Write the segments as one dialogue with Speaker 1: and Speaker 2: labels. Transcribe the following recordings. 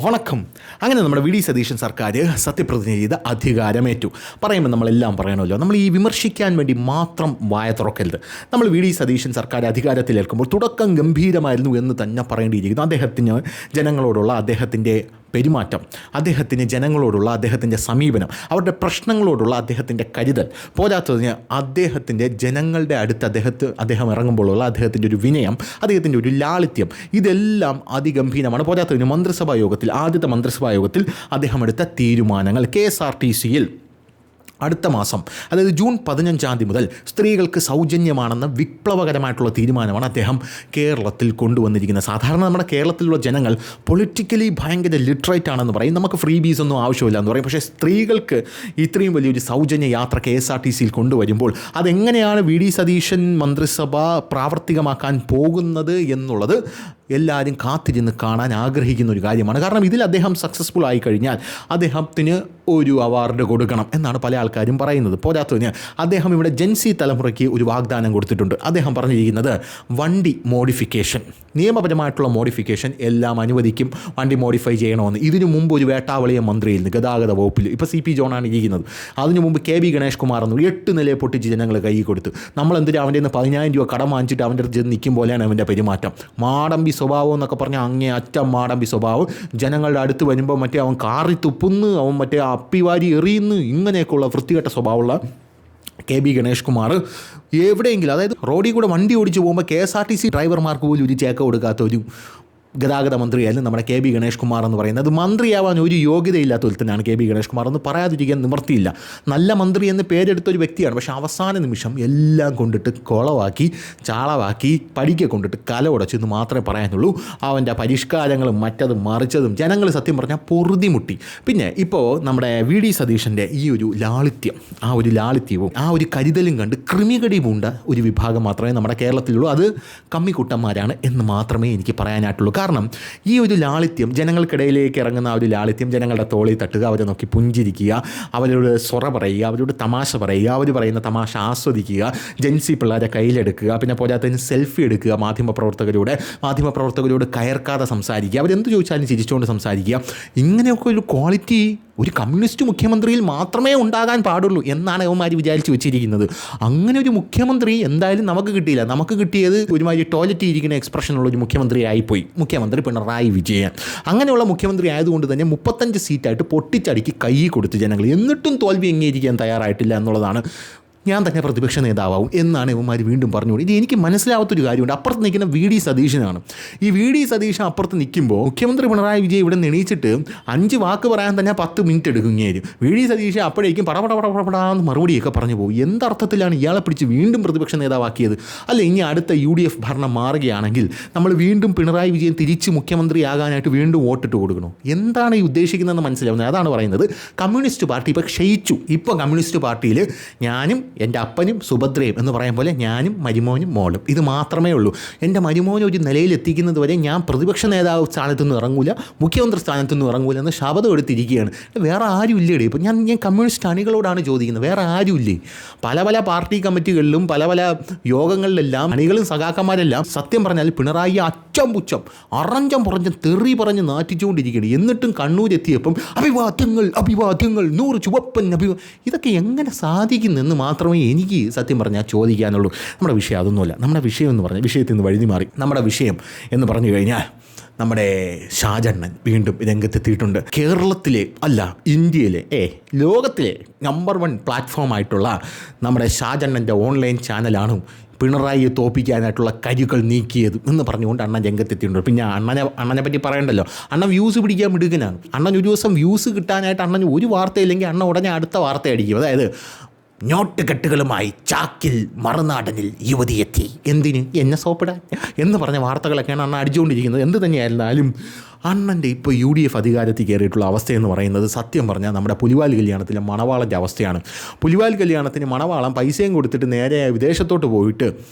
Speaker 1: വണക്കം. അങ്ങനെ നമ്മുടെ വി ഡി സതീശൻ സർക്കാർ സത്യപ്രതിജ്ഞ ചെയ്ത് അധികാരമേറ്റു. പറയുമ്പോൾ നമ്മളെല്ലാം പറയണമല്ലോ, നമ്മൾ ഈ വിമർശിക്കാൻ വേണ്ടി മാത്രം വായ തുറക്കരുത്. നമ്മൾ വി ഡി സതീശൻ സർക്കാർ അധികാരത്തിലേൽക്കുമ്പോൾ തുടക്കം ഗംഭീരമായിരുന്നു എന്ന് തന്നെ പറയേണ്ടിയിരിക്കുന്നു. അദ്ദേഹത്തിന് ജനങ്ങളോടുള്ള അദ്ദേഹത്തിൻ്റെ പെരുമാറ്റം, അദ്ദേഹത്തിന് ജനങ്ങളോടുള്ള അദ്ദേഹത്തിൻ്റെ സമീപനം, അവരുടെ പ്രശ്നങ്ങളോടുള്ള അദ്ദേഹത്തിൻ്റെ കരുതൽ, പോരാത്തതിന് അദ്ദേഹത്തിൻ്റെ ജനങ്ങളുടെ അടുത്ത് അദ്ദേഹം ഇറങ്ങുമ്പോഴുള്ള അദ്ദേഹത്തിൻ്റെ ഒരു വിനയം, അദ്ദേഹത്തിൻ്റെ ഒരു ലാളിത്യം, ഇതെല്ലാം അതിഗംഭീരമാണ്. പോരാത്തതിന് ആദ്യത്തെ മന്ത്രിസഭാ യോഗത്തിൽ അദ്ദേഹം എടുത്ത തീരുമാനങ്ങൾ, KSRTCയിൽ അടുത്ത മാസം, അതായത് ജൂൺ 15 മുതൽ സ്ത്രീകൾക്ക് സൗജന്യമാണെന്ന വിപ്ലവകരമായിട്ടുള്ള തീരുമാനമാണ് അദ്ദേഹം കേരളത്തിൽ കൊണ്ടുവന്നിരിക്കുന്നത്. സാധാരണ നമ്മുടെ കേരളത്തിലുള്ള ജനങ്ങൾ പൊളിറ്റിക്കലി ഭയങ്കര ലിറ്ററേറ്റ് ആണെന്ന് പറയും, നമുക്ക് ഫ്രീ ബീസ് ഒന്നും ആവശ്യമില്ല എന്ന് പറയും. പക്ഷേ സ്ത്രീകൾക്ക് ഇത്രയും വലിയൊരു സൗജന്യ യാത്ര KSRTCയിൽ കൊണ്ടുവരുമ്പോൾ അതെങ്ങനെയാണ് വി ഡി സതീശൻ മന്ത്രിസഭ പ്രാവർത്തികമാക്കാൻ പോകുന്നത് എന്നുള്ളത് എല്ലാവരും കാത്തിരുന്ന് കാണാൻ ആഗ്രഹിക്കുന്ന ഒരു കാര്യമാണ്. കാരണം ഇതിൽ അദ്ദേഹം സക്സസ്ഫുൾ ആയി കഴിഞ്ഞാൽ അദ്ദേഹത്തിന് ഒരു അവാർഡ് കൊടുക്കണം എന്നാണ് പല ആൾക്കാരും പറയുന്നത്. പോരാത്തതിന് അദ്ദേഹം ഇവിടെ ജെൻസി തലമുറയ്ക്ക് ഒരു വാഗ്ദാനം കൊടുത്തിട്ടുണ്ട്. അദ്ദേഹം പറഞ്ഞിരിക്കുന്നത് വണ്ടി മോഡിഫിക്കേഷൻ, നിയമപരമായിട്ടുള്ള മോഡിഫിക്കേഷൻ എല്ലാം അനുവദിക്കും, വണ്ടി മോഡിഫൈ ചെയ്യണമെന്ന്. ഇതിനു മുമ്പ് ഒരു വേട്ടാവളിയ മന്ത്രിയായിരുന്നു ഗതാഗത വകുപ്പിൽ, ഇപ്പോൾ CP ജോണാണ് ഇരിക്കുന്നത്. അതിനു മുമ്പ് KB ഗണേഷ് കുമാർ എന്ന് 8 നിലയെ പൊട്ടിച്ച് ജനങ്ങൾ കൈ കൊടുത്തു. നമ്മളെന്തിനും അവൻ്റെ നിന്ന് 10,000 രൂപ കടം വാങ്ങിച്ചിട്ട് അവൻ്റെ അടുത്ത് നിൽക്കും പോലെയാണ് അവൻ്റെ പെരുമാറ്റം. മാടമ്പി സ്വഭാവം എന്നൊക്കെ പറഞ്ഞാൽ അങ്ങേ അറ്റം മാടമ്പി സ്വഭാവം. ജനങ്ങളുടെ അടുത്ത് വരുമ്പോൾ മറ്റേ അവൻ കാറി തുപ്പുന്നു, അവൻ മറ്റേ അപ്പിവാരി എറിയുന്നു, ഇങ്ങനെയൊക്കെയുള്ള വൃത്തികെട്ട സ്വഭാവമുള്ള KB ഗണേഷ് കുമാർ എവിടെയെങ്കിലും, അതായത് റോഡിൽ കൂടെ വണ്ടി ഓടിച്ച് പോകുമ്പോൾ KSRTC ഡ്രൈവർമാർക്ക് പോലും ഒരു ചേക്ക കൊടുക്കാത്ത ഒരു ഗതാഗത മന്ത്രിയായാലും നമ്മുടെ KB ഗണേഷ് കുമാർ എന്ന് പറയുന്നത്. മന്ത്രിയാവാൻ ഒരു യോഗ്യതയില്ലാത്ത ഒരുത്തനാണ് KB ഗണേഷ് കുമാർ എന്ന് പറയാതിരിക്കാൻ നിവൃത്തിയില്ല. നല്ല മന്ത്രി എന്ന് പേരെടുത്തൊരു വ്യക്തിയാണ്, പക്ഷേ അവസാന നിമിഷം എല്ലാം കൊണ്ടിട്ട് കുളവാക്കി, ചാളവാക്കി, പടിക്കെ കൊണ്ടിട്ട് കല ഉടച്ചെന്ന് മാത്രമേ പറയാനുള്ളൂ. അവൻ്റെ പരിഷ്കാരങ്ങളും മറ്റതും മറിച്ചതും ജനങ്ങൾ സത്യം പറഞ്ഞാൽ പൊറുതിമുട്ടി. പിന്നെ ഇപ്പോൾ നമ്മുടെ വി ഡി സതീശൻ്റെ ഈ ഒരു ലാളിത്യം, ആ ഒരു ലാളിത്യവും ആ ഒരു കരുതലും കണ്ട് കൃമികടി പൂണ്ട ഒരു വിഭാഗം മാത്രമേ നമ്മുടെ കേരളത്തിലുള്ളൂ. അത് കമ്മിക്കുട്ടന്മാരാണ് എന്ന് മാത്രമേ എനിക്ക് പറയാനായിട്ടുള്ളൂ. കാരണം ഈ ഒരു ലാളിത്യം, ജനങ്ങൾക്കിടയിലേക്ക് ഇറങ്ങുന്ന ആ ഒരു ലാളിത്യം, ജനങ്ങളുടെ തോളിൽ തട്ടുക, അവരെ നോക്കി പുഞ്ചിരിക്കുക, അവരോട് സൊറ പറയുക, അവരോട് തമാശ പറയുക, അവർ പറയുന്ന തമാശ ആസ്വദിക്കുക, ജെൻസി പിള്ളേരെ കയ്യിലെടുക്കുക, പിന്നെ പോരാത്തതിന് സെൽഫി എടുക്കുക, മാധ്യമപ്രവർത്തകരോട് കയർക്കാതെ സംസാരിക്കുക, അവരെന്ത് ചോദിച്ചാലും ചിരിച്ചുകൊണ്ട് സംസാരിക്കുക. ഇങ്ങനെയൊക്കെ ഒരു ക്വാളിറ്റി ഒരു കമ്മ്യൂണിസ്റ്റ് മുഖ്യമന്ത്രിയിൽ മാത്രമേ ഉണ്ടാകാൻ പാടുള്ളൂ എന്നാണ് അവന്മാർ വിചാരിച്ച് വെച്ചിരിക്കുന്നത്. അങ്ങനെ ഒരു മുഖ്യമന്ത്രി എന്തായാലും നമുക്ക് കിട്ടിയില്ല. നമുക്ക് കിട്ടിയത് ഒരുമാതിരി ടോയ്ലറ്റ് ഇരിക്കുന്ന എക്സ്പ്രഷനുള്ള ഒരു മുഖ്യമന്ത്രി ആയിപ്പോയി, മുഖ്യമന്ത്രി പിണറായി വിജയൻ. അങ്ങനെയുള്ള മുഖ്യമന്ത്രി ആയതുകൊണ്ട് തന്നെ 35 സീറ്റായിട്ട് പൊട്ടിച്ചടുക്കി കൈ കൊടുത്ത് ജനങ്ങൾ, എന്നിട്ടും തോൽവി അംഗീകരിക്കാൻ തയ്യാറായിട്ടില്ല എന്നുള്ളതാണ്. ഞാൻ തന്നെ പ്രതിപക്ഷ നേതാവും എന്നാണ് ഇവന്മാർ വീണ്ടും പറഞ്ഞുകൊണ്ട്. ഇത് എനിക്ക് മനസ്സിലാവാത്തൊരു കാര്യമുണ്ട്. അപ്പുറത്ത് നിൽക്കുന്ന വി ഡി സതീശനാണ്. ഈ വി ഡി സതീശൻ അപ്പുറത്ത് നിൽക്കുമ്പോൾ മുഖ്യമന്ത്രി പിണറായി വിജയൻ ഇവിടെ എണീച്ചിട്ട് 5 വാക്ക് പറയാൻ തന്നെ 10 മിനിറ്റ് എടുക്കുകയായിരുന്നു. വി ഡി സതീശൻ അപ്പോഴേക്കും പടപടപടപടാന്ന് മറുപടിയൊക്കെ പറഞ്ഞു പോകും. എന്തർത്ഥത്തിലാണ് ഇയാളെ പിടിച്ച് വീണ്ടും പ്രതിപക്ഷ നേതാവാക്കിയത്? അല്ല, ഇനി അടുത്ത UDF ഭരണം മാറുകയാണെങ്കിൽ നമ്മൾ വീണ്ടും പിണറായി വിജയൻ തിരിച്ച് മുഖ്യമന്ത്രിയാകാനായിട്ട് വീണ്ടും വോട്ടിട്ട് കൊടുക്കണോ? എന്താണ് ഈ ഉദ്ദേശിക്കുന്നതെന്ന് മനസ്സിലാവുന്നത്. അതാണ് പറയുന്നത്. കമ്മ്യൂണിസ്റ്റ് പാർട്ടി ഇപ്പോൾ ക്ഷയിച്ചു. ഇപ്പോൾ കമ്മ്യൂണിസ്റ്റ് പാർട്ടിയിൽ ഞാനും എൻ്റെ അപ്പനും സുഭദ്രയും എന്ന് പറയാൻ പോലെ ഞാനും മരുമോനും മോളും, ഇത് മാത്രമേ ഉള്ളൂ. എൻ്റെ മരുമോനെ ഒരു നിലയിലെത്തിക്കുന്നത് വരെ ഞാൻ പ്രതിപക്ഷ നേതാവ് സ്ഥാനത്തുനിന്ന് ഇറങ്ങൂല, മുഖ്യമന്ത്രി സ്ഥാനത്തുനിന്ന് ഇറങ്ങൂല എന്ന് ശപഥം എടുത്തിരിക്കുകയാണ്. വേറെ ആരും ഇല്ലേടേ? ഇപ്പോൾ ഞാൻ കമ്മ്യൂണിസ്റ്റ് അണികളോടാണ് ചോദിക്കുന്നത്, വേറെ ആരും ഇല്ലേ? പല പാർട്ടി കമ്മിറ്റികളിലും പല യോഗങ്ങളിലെല്ലാം അണികളും സഖാക്കന്മാരെല്ലാം സത്യം പറഞ്ഞാൽ പിണറായി അച്ചം പുച്ചം അറഞ്ചം പുറഞ്ചം തെറി പറഞ്ഞ് നാറ്റിച്ചുകൊണ്ടിരിക്കുകയാണ്. എന്നിട്ടും കണ്ണൂരെത്തിയപ്പം അഭിവാദ്യങ്ങൾ 100 ചുവപ്പൻ ഇതൊക്കെ എങ്ങനെ സാധിക്കുന്നെന്ന് മാത്രമേ എനിക്ക് സത്യം പറഞ്ഞാൽ ചോദിക്കാനുള്ളൂ. നമ്മുടെ വിഷയം അതൊന്നുമല്ല. നമ്മുടെ വിഷയം എന്ന് പറഞ്ഞാൽ വിഷയത്തിൽ നിന്ന് വഴുതി മാറി. നമ്മുടെ വിഷയം എന്ന് പറഞ്ഞു കഴിഞ്ഞാൽ നമ്മുടെ ഷാജണ്ണൻ വീണ്ടും രംഗത്തെത്തിയിട്ടുണ്ട്. കേരളത്തിലെ അല്ല, ഇന്ത്യയിലെ ലോകത്തിലെ നമ്പർ 1 പ്ലാറ്റ്ഫോമായിട്ടുള്ള നമ്മുടെ ഷാജണ്ണൻ്റെ ഓൺലൈൻ ചാനലാണ് പിണറായിയെ തോപ്പിക്കാനായിട്ടുള്ള കരുകൾ നീക്കിയത് എന്ന് പറഞ്ഞുകൊണ്ട് അണ്ണൻ രംഗത്തെത്തിയിട്ടുണ്ട്. പിന്നെ അണ്ണനെ പറ്റി പറയണ്ടല്ലോ, അണ്ണൻ വ്യൂസ് പിടിക്കാൻ മിടുക്കനാണ്. അണ്ണൻ ഒരു ദിവസം വ്യൂസ് കിട്ടാനായിട്ട് അണ്ണൻ ഒരു വാർത്തയില്ലെങ്കിൽ അണ്ണൻ ഉടനെ അടുത്ത വാർത്ത അടിക്കും. അതായത് നോട്ടുകെട്ടുകളുമായി ചാക്കിൽ മറുനാടനിൽ യുവതിയെത്തി, എന്തിന് എന്നെ സോപ്പിടാൻ എന്ന് പറഞ്ഞ വാർത്തകളൊക്കെയാണ് അണ്ണൻ അടിച്ചുകൊണ്ടിരിക്കുന്നത്. എന്ത് തന്നെയായിരുന്നാലും അണ്ണൻ്റെ ഇപ്പോൾ UDF അധികാരത്തിൽ കയറിയിട്ടുള്ള അവസ്ഥയെന്ന് പറയുന്നത് സത്യം പറഞ്ഞാൽ നമ്മുടെ പുലിവാൽ കല്യാണത്തിലെ മണവാളൻ്റെ അവസ്ഥയാണ്. പുലിവാൽ കല്യാണത്തിന് മണവാളം പൈസയും കൊടുത്തിട്ട് നേരെ വിദേശത്തോട്ട് പോയിട്ട്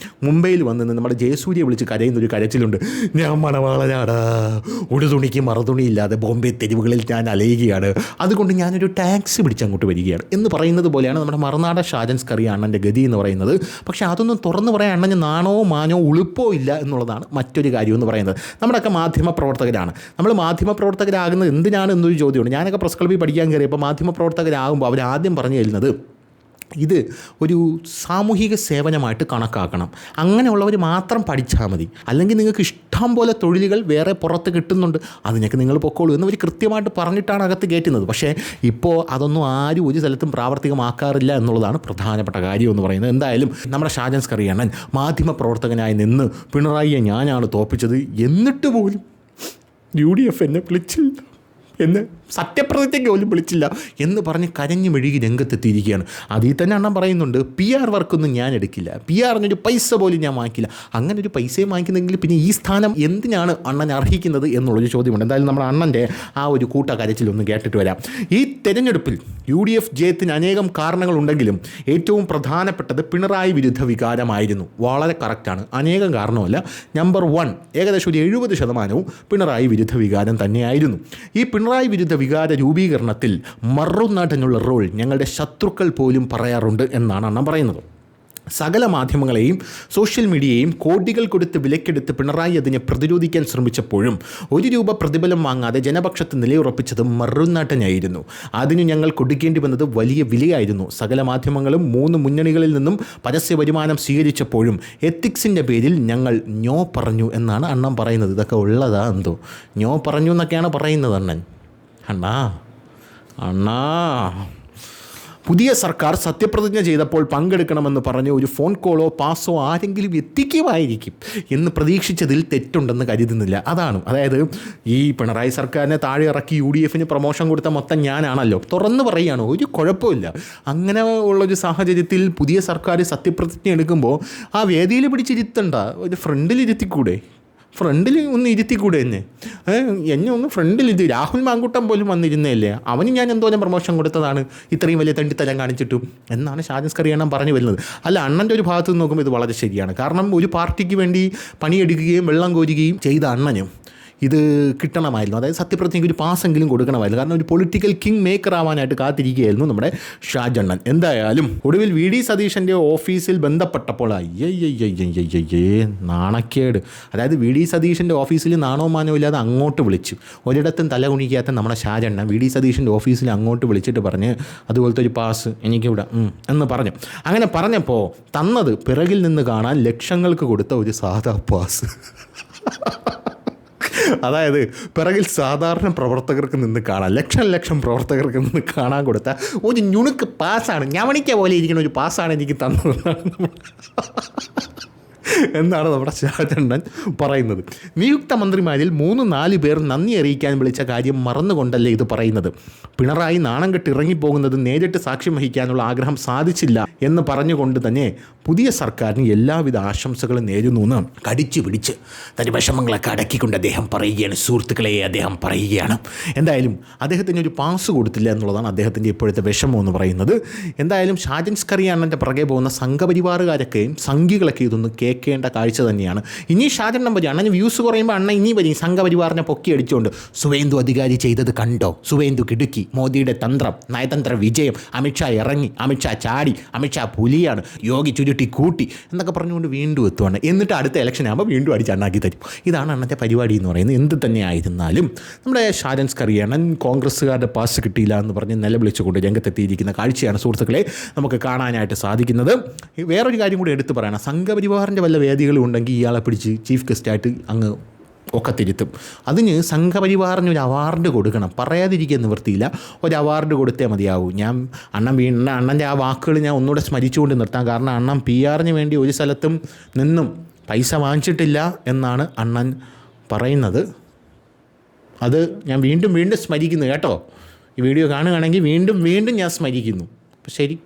Speaker 1: മുംബൈയിൽ വന്ന് നമ്മുടെ ജയസൂര്യ വിളിച്ച് കരയുന്നൊരു കരച്ചിലുണ്ട്. ഞാൻ മണവാളനാടാ, ഉടുതുണിക്ക് മറുതുണിയില്ലാതെ ബോംബെ തെരുവുകളിൽ ഞാൻ അലയുകയാണ്, അതുകൊണ്ട് ഞാനൊരു ടാക്സി പിടിച്ചങ്ങോട്ട് വരികയാണ് എന്ന് പറയുന്നത് പോലെയാണ് നമ്മുടെ മറുനാടൻ ഷാജൻസ് കറി അണ്ണൻ്റെ ഗതി എന്ന് പറയുന്നത്. പക്ഷേ അതൊന്നും തുറന്നു പറയാൻ അണ്ണന് നാണോ മാനോ ഉളുപ്പോ ഇല്ല എന്നുള്ളതാണ് മറ്റൊരു കാര്യം എന്ന് പറയുന്നത്. നമ്മുടെയൊക്കെ മാധ്യമ പ്രവർത്തകരാണ്. നമ്മൾ മാധ്യമപ്രവർത്തകരാകുന്നത് എന്തിനാണ് എന്നൊരു ചോദ്യമുണ്ട്. ഞാനൊക്കെ പ്രസ് ക്ലബ്ബിൽ പഠിക്കാൻ കയറിയപ്പോൾ മാധ്യമപ്രവർത്തകരാകുമ്പോൾ അവരാദ്യം പറഞ്ഞു തരുന്നത് ഇത് ഒരു സാമൂഹിക സേവനമായിട്ട് കണക്കാക്കണം, അങ്ങനെയുള്ളവർ മാത്രം പഠിച്ചാൽ മതി, അല്ലെങ്കിൽ നിങ്ങൾക്ക് ഇഷ്ടം പോലെ തൊഴിലുകൾ വേറെ പുറത്ത് കിട്ടുന്നുണ്ട്, അതിനൊക്കെ നിങ്ങൾ പൊക്കോളൂ എന്നവർ കൃത്യമായിട്ട് പറഞ്ഞിട്ടാണ് അകത്ത് കയറ്റുന്നത്. പക്ഷേ ഇപ്പോൾ അതൊന്നും ആരും ഒരു സ്ഥലത്തും പ്രാവർത്തികമാക്കാറില്ല എന്നുള്ളതാണ് പ്രധാനപ്പെട്ട കാര്യം എന്ന് പറയുന്നത്. എന്തായാലും നമ്മുടെ ഷാജൻ സ്കറിയണ്ണൻ മാധ്യമപ്രവർത്തകനായി നിന്ന് പിണറായിയെ ഞാനാണ് തോൽപ്പിച്ചത്, എന്നിട്ട് പോലും UDF എന്നെ വിളിച്ചില്ല, എന്ന് സത്യപ്രതിജ്ഞയ്ക്ക് പോലും വിളിച്ചില്ല എന്ന് പറഞ്ഞ് കരഞ്ഞു മെഴുകി രംഗത്തെത്തിയിരിക്കുകയാണ്. അതിൽ തന്നെ അണ്ണൻ പറയുന്നുണ്ട്, PR വർക്കൊന്നും ഞാൻ എടുക്കില്ല, PRനൊരു പൈസ പോലും ഞാൻ വാങ്ങിക്കില്ല. അങ്ങനെ ഒരു പൈസയും വാങ്ങിക്കുന്നെങ്കിൽ പിന്നെ ഈ സ്ഥാനം എന്തിനാണ് അണ്ണൻ അർഹിക്കുന്നത് എന്നുള്ളൊരു ചോദ്യമുണ്ട്. എന്തായാലും നമ്മുടെ അണ്ണൻ്റെ ആ ഒരു കൂട്ടക്കരച്ചിലൊന്ന് കേട്ടിട്ട് വരാം. ഈ തെരഞ്ഞെടുപ്പിൽ UDF ജയത്തിന് അനേകം കാരണങ്ങളുണ്ടെങ്കിലും ഏറ്റവും പ്രധാനപ്പെട്ടത് പിണറായി വിരുദ്ധ വികാരമായിരുന്നു. വളരെ കറക്റ്റാണ്, അനേകം കാരണമല്ല. നമ്പർ 1 ഏകദേശം ഒരു 70% പിണറായി വിരുദ്ധ വികാരം തന്നെയായിരുന്നു. ഈ പിണറായി വിരുദ്ധ വികാര രൂപീകരണത്തിൽ മറുനാട്ടിനുള്ള റോൾ ഞങ്ങളുടെ ശത്രുക്കൾ പോലും പറയാറുണ്ട് എന്നാണ് അണ്ണൻ പറയുന്നത്. സകല മാധ്യമങ്ങളെയും സോഷ്യൽ മീഡിയയെയും കോടികൾ കൊടുത്ത് വിലക്കെടുത്ത് പിണറായി അതിനെ പ്രതിരോധിക്കാൻ ശ്രമിച്ചപ്പോഴും ₹1 പ്രതിഫലം വാങ്ങാതെ ജനപക്ഷത്ത് നിലയുറപ്പിച്ചത് മറുനാട്ടനായിരുന്നു. അതിന് ഞങ്ങൾ കൊടുക്കേണ്ടി വന്നത് വലിയ വിലയായിരുന്നു. സകല മാധ്യമങ്ങളും 3 മുന്നണികളിൽ നിന്നും പരസ്യ വരുമാനം സ്വീകരിച്ചപ്പോഴും എത്തിക്സിൻ്റെ പേരിൽ ഞങ്ങൾ ഞോ പറഞ്ഞു എന്നാണ് അണ്ണൻ പറയുന്നത്. ഇതൊക്കെ ഉള്ളതാ എന്തോ ഞോ പറഞ്ഞു എന്നൊക്കെയാണ് പറയുന്നത് അണ്ണൻ. അണ്ണാ പുതിയ സർക്കാർ സത്യപ്രതിജ്ഞ ചെയ്തപ്പോൾ പങ്കെടുക്കണമെന്ന് പറഞ്ഞ് ഒരു ഫോൺ കോളോ പാസോ ആരെങ്കിലും എത്തിക്കുമായിരിക്കും എന്ന് പ്രതീക്ഷിച്ചതിൽ തെറ്റുണ്ടെന്ന് കരുതുന്നില്ല. അതായത് ഈ പിണറായി സർക്കാരിനെ താഴെ ഇറക്കി UDFന് പ്രൊമോഷൻ കൊടുത്ത മൊത്തം ഞാനാണല്ലോ, തുറന്നു പറയുകയാണ്, ഒരു കുഴപ്പമില്ല. അങ്ങനെ ഉള്ളൊരു സാഹചര്യത്തിൽ പുതിയ സർക്കാർ സത്യപ്രതിജ്ഞ എടുക്കുമ്പോൾ ആ വേദിയിൽ പിടിച്ചിരുത്തണ്ട, ഒരു ഫ്രണ്ടിലിരുത്തിക്കൂടെ? ഫ്രണ്ടിൽ ഒന്ന് ഇരുത്തിക്കൂടെ എന്നെ ഒന്ന് ഫ്രണ്ടിലിരുത്തി. രാഹുൽ മാങ്കൂട്ടം പോലും വന്നിരുന്നതല്ലേ, അവന് ഞാൻ എന്തോരം പ്രൊമോഷൻ കൊടുത്തതാണ് ഇത്രയും വലിയ തണ്ടിത്തരം കാണിച്ചിട്ടും എന്നാണ് ഷാജൻ സ്കറിയണ്ണൻ പറഞ്ഞു വരുന്നത്. അല്ല, അണ്ണൻ്റെ ഒരു ഭാഗത്ത് നിന്ന് നോക്കുമ്പോൾ ഇത് വളരെ ശരിയാണ്. കാരണം ഒരു പാർട്ടിക്ക് വേണ്ടി പണിയെടുക്കുകയും വെള്ളം കോരുകയും ചെയ്ത അണ്ണനും ഇത് കിട്ടണമായിരുന്നു. അതായത് സത്യപ്രതിജ്ഞയ്ക്ക് ഒരു പാസ്സെങ്കിലും കൊടുക്കണമായിരുന്നു. കാരണം ഒരു പൊളിറ്റിക്കൽ കിങ് മേക്കർ ആവാനായിട്ട് കാത്തിരിക്കുകയായിരുന്നു നമ്മുടെ ഷാജണ്ണൻ. എന്തായാലും ഒടുവിൽ VD സതീശൻ്റെ ഓഫീസിൽ ബന്ധപ്പെട്ടപ്പോൾ നാണക്കേട്. അതായത് VD സതീശൻ്റെ ഓഫീസിൽ നാണോ മാനോ ഇല്ലാതെ അങ്ങോട്ട് വിളിച്ചു. ഒരിടത്തും തല കുണിക്കാത്ത നമ്മുടെ ഷാജണ്ണൻ VD സതീശൻ്റെ ഓഫീസിൽ അങ്ങോട്ട് വിളിച്ചിട്ട് പറഞ്ഞ് അതുപോലത്തെ ഒരു പാസ് എനിക്കിവിടെ എന്ന് പറഞ്ഞു. അങ്ങനെ പറഞ്ഞപ്പോൾ തന്നത് പിറകിൽ നിന്ന് കാണാൻ ലക്ഷങ്ങൾക്ക് കൊടുത്ത ഒരു സാധാ പാസ്. അതായത് പിറകിൽ സാധാരണ പ്രവർത്തകർക്ക് നിന്ന് കാണാൻ, ലക്ഷം പ്രവർത്തകർക്ക് നിന്ന് കാണാൻ കൊടുത്ത ഒരു ഞുണുക്ക് പാസ്സാണ്, ഞവണിക്ക പോലെ ഇരിക്കുന്ന ഒരു പാസ്സാണ് എനിക്ക് തന്നതെന്നാണ് എന്നാണ് നമ്മുടെ ഷാജണ്ണൻ പറയുന്നത്. നിയുക്ത മന്ത്രിമാരിൽ 3-4 പേർ നന്ദി അറിയിക്കാൻ വിളിച്ച കാര്യം മറന്നുകൊണ്ടല്ലേ ഇത് പറയുന്നത്. പിണറായി നാണം കെട്ട് ഇറങ്ങിപ്പോകുന്നത് നേരിട്ട് സാക്ഷ്യം വഹിക്കാനുള്ള ആഗ്രഹം സാധിച്ചില്ല എന്ന് പറഞ്ഞുകൊണ്ട് തന്നെ പുതിയ സർക്കാരിന് എല്ലാവിധ ആശംസകളും നേരുന്നു എന്ന് കടിച്ചു പിടിച്ച് തൻ്റെ വിഷമങ്ങളൊക്കെ അടക്കിക്കൊണ്ട് അദ്ദേഹം പറയുകയാണ്. സുഹൃത്തുക്കളെ അദ്ദേഹം പറയുകയാണ്. എന്തായാലും അദ്ദേഹത്തിന് ഒരു പാസ് കൊടുത്തില്ല എന്നുള്ളതാണ് അദ്ദേഹത്തിൻ്റെ ഇപ്പോഴത്തെ വിഷമം എന്ന് പറയുന്നത്. എന്തായാലും ഷാജൻ സ്കറിയണ്ണൻ്റെ പുറകെ പോകുന്ന സംഘപരിവാറുകാരൊക്കെയും സംഘികളൊക്കെ ഇതൊന്ന് കേൾക്കേണ്ട കാഴ്ച തന്നെയാണ്. ഇനി ഷാജൻ നമ്പർ അണ്ണന് വ്യൂസ് കുറയുമ്പോൾ അണ്ണ ഇനി വരും സംഘപരിവാറിനെ പൊക്കി അടിച്ചുകൊണ്ട് സുവേന്ദു അധികാരി ചെയ്തത് കണ്ടോ, സുവേന്ദു കിടുക്കി, മോദിയുടെ തന്ത്രം, നയതന്ത്ര വിജയം, അമിത്ഷാ ഇറങ്ങി, അമിത്ഷാ ചാടി, അമിത്ഷാ പുലിയാണ്, യോഗി ചുരുട്ടി കൂട്ടി എന്നൊക്കെ പറഞ്ഞുകൊണ്ട് വീണ്ടും എത്തുവാണ്. എന്നിട്ട് അടുത്ത ഇലക്ഷൻ ആകുമ്പോൾ വീണ്ടും അടിച്ചണ്ണാക്കി തരും. ഇതാണ് അണ്ണൻ്റെ പരിപാടി എന്ന് പറയുന്നത്. എന്ത് തന്നെ ആയിരുന്നാലും നമ്മുടെ ഷാജൻ സ്കറിയണ്ണൻ കോൺഗ്രസ്സുകാരുടെ പാസ് കിട്ടിയില്ല എന്ന് പറഞ്ഞ് നിലവിളിച്ചുകൊണ്ട് രംഗത്തെത്തിയിരിക്കുന്ന കാഴ്ചയാണ് സുഹൃത്തുക്കളെ നമുക്ക് കാണാനായിട്ട് സാധിക്കുന്നത്. വേറൊരു കാര്യം കൂടി എടുത്തു പറയണം. സംഘപരിവാറിൻ്റെ വല്ല വേദികളും ഉണ്ടെങ്കിൽ ഇയാളെ പിടിച്ച് ചീഫ് ഗസ്റ്റായിട്ട് അങ്ങ് ഒക്കെ തിരുത്തും. അതിന് സംഘപരിവാറിന് ഒരു അവാർഡ് കൊടുക്കണം, പറയാതിരിക്കാൻ നിവൃത്തിയില്ല. ഒരു അവാർഡ് കൊടുത്തേ മതിയാവൂ. ഞാൻ അണ്ണൻ്റെ ആ വാക്കുകൾ ഞാൻ ഒന്നുകൂടെ സ്മരിച്ചുകൊണ്ട് നിർത്താം. കാരണം അണ്ണൻ PR വേണ്ടി ഒരു സ്ഥലത്തും നിന്നും പൈസ വാങ്ങിച്ചിട്ടില്ല എന്നാണ് അണ്ണൻ പറയുന്നത്. അത് ഞാൻ വീണ്ടും സ്മരിക്കുന്നു കേട്ടോ. ഈ വീഡിയോ കാണുകയാണെങ്കിൽ വീണ്ടും ഞാൻ സ്മരിക്കുന്നു. അപ്പോൾ ശരി.